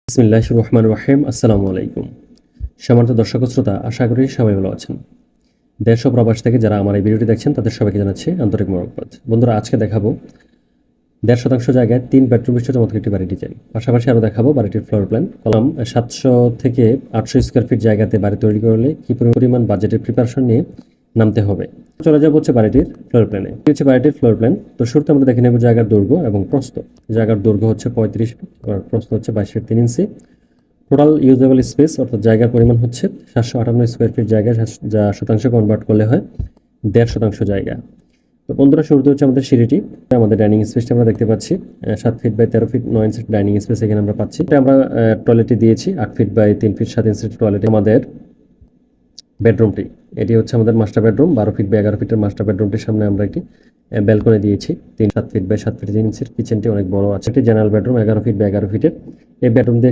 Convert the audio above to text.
বিসমিল্লাহির রহমানির রহিম। আসসালামু আলাইকুম। সম্মানিত দর্শক শ্রোতা, আশা করি সবাই ভালো আছেন। দেশ ও প্রবাস থেকে যারা আমার এই ভিডিওটি দেখছেন তাদের সবাইকে জানাচ্ছি আন্তরিক মোবারকবাদ। বন্ধুরা, আজকে দেখাবো 1.5 শতাংশ জায়গায় 3 বেডরুম বিশিষ্ট চমৎকার একটি বাড়ি ডিজাইন। পাশাপাশি আরও দেখাবো বাড়িটির ফ্লোর প্ল্যান। কলাম 700 থেকে 800 স্কোয়ার ফিট জায়গাতে বাড়ি তৈরি করলে কী পরিমাণ বাজেটের প্রিপারেশন নিয়ে নামতে হবে। চলে যাবো হচ্ছে বাড়িটির ফ্লোর প্ল্যানে। এই হচ্ছে বাড়িটির ফ্লোর প্ল্যান। তো শুরুতে আমরা দেখে নেব জায়গার দৈর্ঘ্য এবং প্রস্থ। জায়গার দৈর্ঘ্য হচ্ছে 35 ফিট আর প্রস্থ হচ্ছে 22 ফিট 3 ইঞ্চি। টোটাল ইউজেবল স্পেস অর্থাৎ জায়গার পরিমাণ হচ্ছে 758 স্কোয়ার ফিট জায়গা, যা শতাংশে কনভার্ট করলে হয় 1.5 শতাংশ জায়গা। তো বন্ধুরা, শুরুতে হচ্ছে আমাদের সিঁড়িটি। আমাদের ডাইনিং স্পেসটা আমরা দেখতে পাচ্ছি 7 feet by 13 feet 9 inch dining space এখানে আমরা পাচ্ছি। আমরা টয়লেটটি দিয়েছি 8 feet by 3 feet 7 inch toilet. আমাদের বেডরুমটি, এটি হচ্ছে আমাদের মাস্টার বেডরুম। 12 ফিট বাই 11 ফিটের মাস্টার বেডরুমটির সামনে আমরা একটি ব্যালকনি দিয়েছি 7 ফিট বাই 7 ফিট 3 ইঞ্চির। কিচেনটি অনেক বড় আছে। একটি জেনারেল বেডরুম 11 ফিট বাই 11 ফিটের। এই বেডরুম দিয়ে